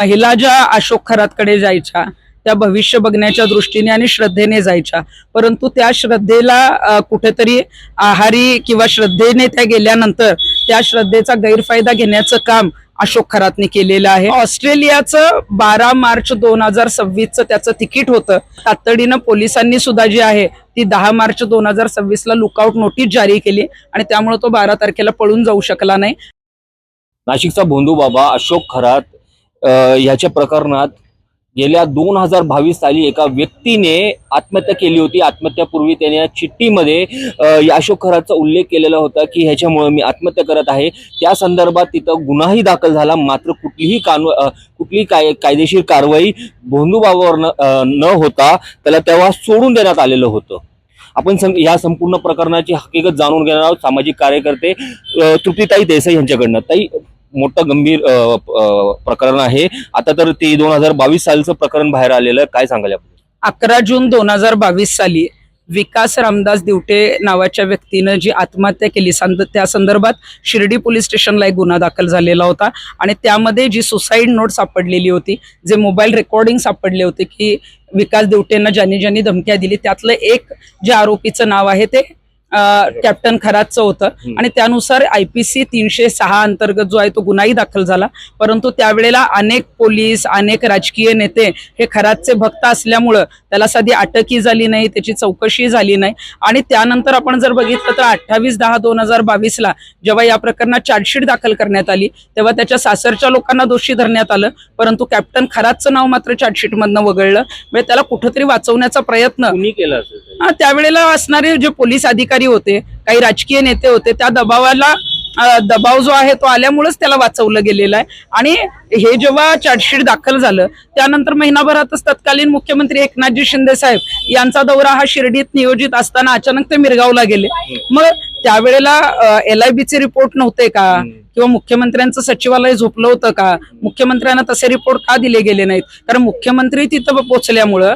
महिला ज्या अशोक खरातकडे जायच्या त्या भविष्य बघण्याच्या दृष्टीने आणि श्रद्धेने जायच्या, परंतु त्या श्रद्धेला कुठेतरी आहारी किंवा श्रद्धेने त्या गेल्यानंतर त्या श्रद्धेचा गैरफायदा घेण्याचं काम अशोक खरातने केलेलं आहे। ऑस्ट्रेलियाचं 12 मार्च 2026चं त्याचं तिकीट होतं। तातडीनं पोलिसांनी सुद्धा जी आहे ती 10 मार्च 2026ला लुकआउट नोटीस जारी केली आणि त्यामुळे तो 12 तारखेला पळून जाऊ शकला नाही। नाशिकचा भोंदूबाबा अशोक खरात ह्याच्या प्रकरणात गेल्या 2022 साली एका व्यक्तीने आत्महत्या केली होती। आत्महत्यापूर्वी त्याने या चिठ्ठीमध्ये अशोक खरातचा उल्लेख केलेला होता की ह्याच्यामुळे मी आत्महत्या करत आहे। त्या संदर्भात तिथं गुन्हाही दाखल झाला, मात्र कुठलीही कायदेशीर कारवाई भोंदूबाबावर न होता त्याला तेव्हा सोडून देण्यात आलेलं होतं। आपण या संपूर्ण प्रकरणाची हकीकत जाणून घेणार आहोत सामाजिक कार्यकर्ते तृप्तीताई देसाई यांच्याकडनं। ताई, मोठं गंभीर प्रकरण आहे आता तर ते 2022 सालचं प्रकरण बाहेर आलेलं, काय सांगाल आपण? 11 जून 2022 साली विकास रामदास दिवटे नावाच्या व्यक्तीनं जी आत्महत्या केली त्या संदर्भात शिर्डी पोलीस स्टेशनला एक गुन्हा दाखल झालेला होता आणि त्यामध्ये जी सुसाईड नोट सापडलेली होती, जे मोबाईल रेकॉर्डिंग सापडले होते की विकास दिवटेंना ज्यांनी धमक्या दिली त्यातलं एक जे आरोपीचं नाव आहे ते कॅप्टन खरातचं होतं आणि त्यानुसार IPC 306 अंतर्गत जो आहे तो गुन्हाही दाखल झाला। परंतु त्यावेळेला अनेक पोलीस अनेक राजकीय नेते हे खरातचे भक्त असल्यामुळं त्याला साधी अटकही झाली नाही, त्याची चौकशी झाली नाही आणि त्यानंतर आपण जर बघितलं तर 28/10/2022ला जेव्हा या प्रकरणात चार्जशीट दाखल करण्यात आली तेव्हा त्याच्या सासरच्या लोकांना दोषी धरण्यात आलं, परंतु कॅप्टन खरातचं नाव मात्र चार्जशीट मधनं वगळलं। म्हणजे त्याला कुठेतरी वाचवण्याचा प्रयत्न केला असेल। त्यावेळेला असणारे जे पोलीस अधिकारी होते, काही राजकीय नेते होते, त्या दबाव जो आहे तो आल्यामुळेच त्याला वाचवलं गेलेलं आहे। आणि हे जेव्हा चार्जशीट दाखल झालं त्यानंतर महिनाभरातच तत्कालीन मुख्यमंत्री एकनाथजी शिंदे साहेब यांचा दौरा हा शिर्डीत नियोजित असताना अचानक ते मिरगावला गेले। मग त्यावेळेला LIBचे रिपोर्ट नव्हते का किंवा मुख्यमंत्र्यांचं सचिवालय झोपलं होतं का? मुख्यमंत्र्यांना तसे रिपोर्ट का दिले गेले नाहीत? कारण मुख्यमंत्री तिथं पोहोचल्यामुळं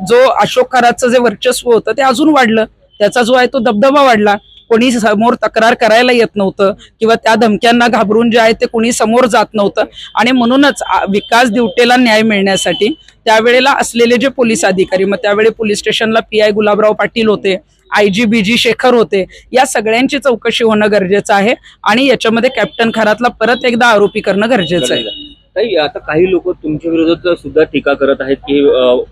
जो अशोक खरातचं जे वर्चस्व होतं ते अजून वाढलं, त्याचा जो आहे तो दबदबा वाढला। कोणी समोर तक्रार करायला येत नव्हतं किंवा त्या धमक्यांना घाबरून जे आहे ते कोणी समोर जात नव्हतं आणि म्हणूनच विकास दिवटेला न्याय मिळण्यासाठी त्यावेळेला असलेले जे पोलीस अधिकारी, मग त्यावेळी पोलीस स्टेशनला PI गुलाबराव पाटील होते, IG BG शेखर होते, या सगळ्यांची चौकशी होणं गरजेचं आहे आणि याच्यामध्ये कॅप्टन खरातला परत एकदा आरोपी करणं गरजेचं आहे। ताई, आता काही लोक तुमच्या विरोधात सुद्धा टीका करत आहेत की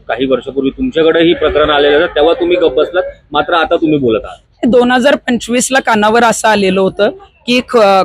काही वर्षापूर्वी तुमच्याकडे ही प्रकरण आलेलं तेव्हा तुम्ही गप्प बसलात, मात्र आता तुम्ही बोलत आहात। 2025ला कानावर असं आलेलं होतं की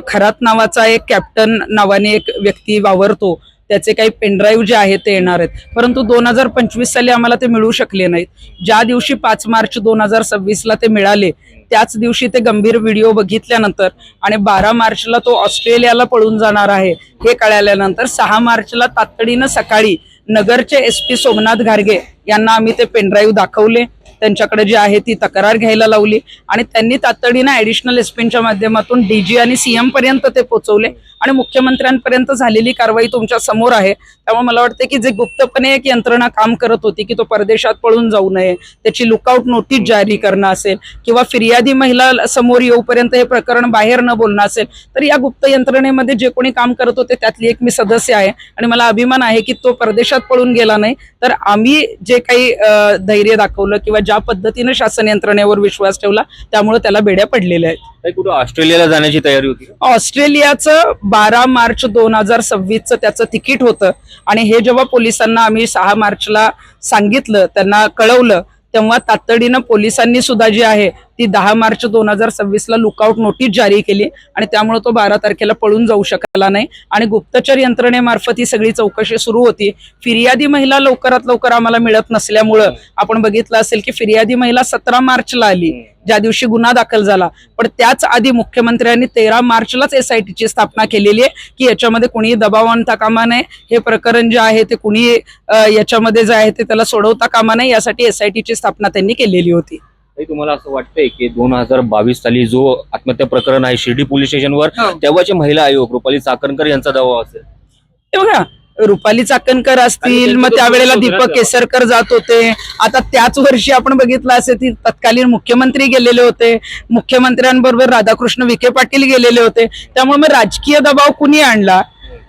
खरात नावाचा एक कॅप्टन नावाने एक व्यक्ती वावरतो, त्याचे काही पेनड्राईव्ह जे आहेत ते येणार आहेत, परंतु 2025 साली आम्हाला ते मिळू शकले नाहीत। ज्या दिवशी 5 मार्च 2026ला ते मिळाले त्याच दिवशी ते गंभीर व्हिडिओ बघितल्यानंतर आणि 12 मार्चला तो ऑस्ट्रेलियाला पळून जाणार आहे हे कळाल्यानंतर 6 मार्चला तातडीनं सकाळी नगरचे SP सोमनाथ घारगे यांना आम्ही ते पेनड्राईव्ह दाखवले, त्यांच्याकडे जी आहे ती तक्रार घ्यायला लावली आणि त्यांनी तातडीनं ऍडिशनल SPच्या माध्यमातून DG आणि CM पर्यंत ते पोहोचवले आणि मुख्यमंत्र्यांपर्यंत झालेली कारवाई तुमच्या समोर आहे। त्यामुळे मला वाटतं की जे गुप्तपणे एक यंत्रणा काम करत होती की तो परदेशात पळून जाऊ नये, त्याची लुकआउट नोटीस जारी करणं असेल किंवा फिर्यादी महिला समोर येऊपर्यंत हे प्रकरण बाहेर न बोलणं असेल, तर या गुप्त यंत्रणेमध्ये जे कोणी काम करत होते त्यातली एक मी सदस्य आहे आणि मला अभिमान आहे की तो परदेशात पळून गेला नाही। तर आम्ही जे काही धैर्य दाखवलं किंवा ज्या पद्धतीने शासन यंत्रणेवर विश्वास ठेवला त्यामुळे त्याला बेड्या पडलेल्या आहेत। कुठं ऑस्ट्रेलियाला जाण्याची तयारी होती? ऑस्ट्रेलियाचं 12 मार्च 2026चं त्याचं तिकीट होतं आणि हे जेव्हा पोलिसांना आम्ही 6 मार्चला सांगितलं, त्यांना कळवलं, तेव्हा तातडीनं पोलिसांनी सुद्धा जी आहे ती 10 मार्च 2026ला लुकआउट नोटीस जारी केली आणि त्यामुळे तो 12 तारखेला पळून जाऊ शकला नाही आणि गुप्तचर यंत्रणेमार्फत ही सगळी चौकशी सुरू होती। फिर्यादी महिला लवकरात लवकर आम्हाला मिळत नसल्यामुळं आपण बघितलं असेल की फिर्यादी महिला 17 मार्चला आली, ज्या दिवशी गुन्हा दाखल झाला, पण त्याच आधी मुख्यमंत्र्यांनी 13 मार्चलाच SITची स्थापना केलेली आहे की याच्यामध्ये कुणी दबाव आणता कामा नये, हे प्रकरण जे आहे ते कुणी याच्यामध्ये जे आहे ते त्याला सोडवता कामा नये, यासाठी SITची स्थापना त्यांनी केलेली होती। तुम्हाला असं वाटतंय की 2022 साली जो आत्महत्या प्रकरण आहे शिर्डी पोलीस स्टेशनवर तेव्हाचे महिला आयोग रुपाली चाकणकर यांचा दावा असेल? बघा, रुपाली चाकणकर असतील, मग त्यावेळेला दीपक केसरकर जात होते, आता त्याच वर्षी आपण बघितलं असेल की तत्कालीन मुख्यमंत्री गेलेले होते, मुख्यमंत्र्यांबरोबर राधाकृष्ण विखे पाटील गेलेले होते। त्यामुळे मग राजकीय दबाव कुणी आणला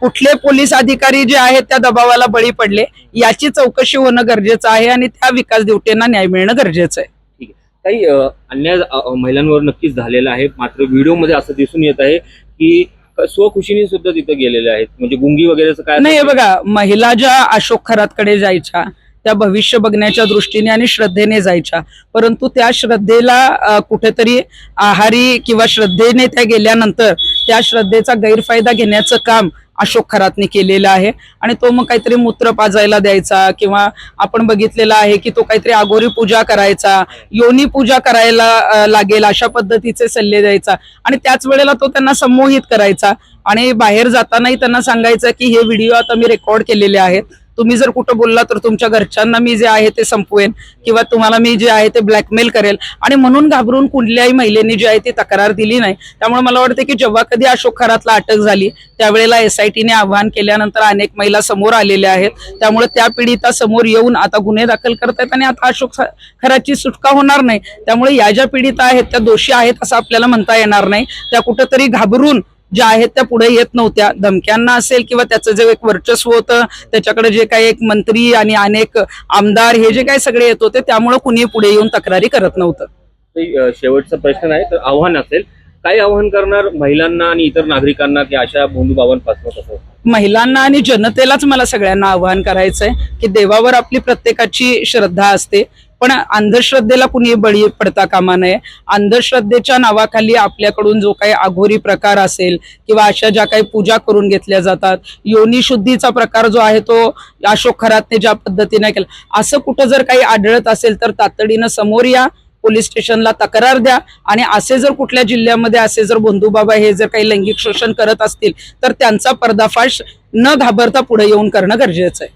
कुठले पोलीस अधिकारी जे आहेत त्या दबावाला बळी पडले याची चौकशी होणं गरजेचं आहे आणि त्या विकास दिवटेंना न्याय मिळणं गरजेचं आहे. ठीक आहे. काही अन्याय महिलांवर नक्कीच झालेला आहे, मात्र व्हिडिओमध्ये असं दिसून येत आहे की स्वखुशीने सुद्धा तिथे गेलेले आहेत, म्हणजे गुंगी वगैरेचं काय नाही, हे बघा, महिला ज्या अशोक खरातकडे जायच्या त्या भविष्य बघण्याच्या दृष्टीने आणि श्रद्धेने जायच्या, परंतु त्या श्रद्धेला कुठेतरी आहारी किंवा श्रद्धेने त्या गेल्यानंतर त्या श्रद्धेचा गैरफायदा घेण्याचं काम अशोक खरातने केलेलं आहे. आणि तो मग काहीतरी मूत्र पाजायला द्यायचा किंवा आपण बघितलेलं आहे की तो काहीतरी आगोरी पूजा करायचा, योनी पूजा करायला लागेल अशा पद्धतीचे सल्ले द्यायचा आणि त्याच वेळेला तो त्यांना संमोहित करायचा आणि बाहेर जातानाही त्यांना सांगायचं की हे व्हिडिओ आता मी रेकॉर्ड केलेले आहेत, तुम्ही जर कुठं बोलला तर तुमच्या घरच्यांना मी जे आहे ते संपवेन किंवा तुम्हाला मी जे आहे ते ब्लॅकमेल करेल. आणि म्हणून घाबरून कुठल्याही महिलेने जी आहे ती तक्रार दिली नाही. त्यामुळे मला वाटतं की जेव्हा कधी अशोक खरातला अटक झाली त्यावेळेला SITने आवाहन केल्यानंतर अनेक महिला समोर आलेल्या आहेत. त्यामुळे त्या पीडिता समोर येऊन आता गुन्हे दाखल करतायत आणि आता अशोक खरातची सुटका होणार नाही. त्यामुळे या ज्या पीडिता आहेत त्या दोषी आहेत असं आपल्याला म्हणता येणार नाही. त्या कुठंतरी घाबरून ज्या आहेत त्या पुढे येत नव्हत्या, धमक्यांना असेल किंवा त्याचं जे एक वर्चस्व होतं त्याच्याकडे जे काही एक मंत्री आणि अनेक आमदार हे जे काही सगळे येत होते त्यामुळे कुणी पुढे येऊन तक्रारी करत नव्हतं. शेवटचा प्रश्न आहे, तर आव्हान असेल, काय आव्हान करणार महिलांना आणि इतर नागरिकांना की अशा भोंदूबाबांपासून कसं? महिलांना आणि जनतेलाच मला सगळ्यांना आवाहन करायचंय की देवावर आपली प्रत्येकाची श्रद्धा असते, पण अंधश्रद्धेला कुणी बळी पडता कामा नये. अंधश्रद्धेच्या नावाखाली आपल्याकडून जो काही अघोरी प्रकार असेल किंवा अशा ज्या काही पूजा करून घेतल्या जातात, योनी शुद्धीचा प्रकार जो आहे तो अशोक खरातने ज्या पद्धतीने केला, असं कुठं जर काही आढळत असेल तर तातडीनं समोर या, पोलीस स्टेशनला तक्रार द्या आणि असे जर कुठल्या जिल्ह्यामध्ये असे जर भोंदूबाबा हे जर काही लैंगिक शोषण करत असतील तर त्यांचा पर्दाफाश न घाबरता पुढे येऊन करणं गरजेचं आहे.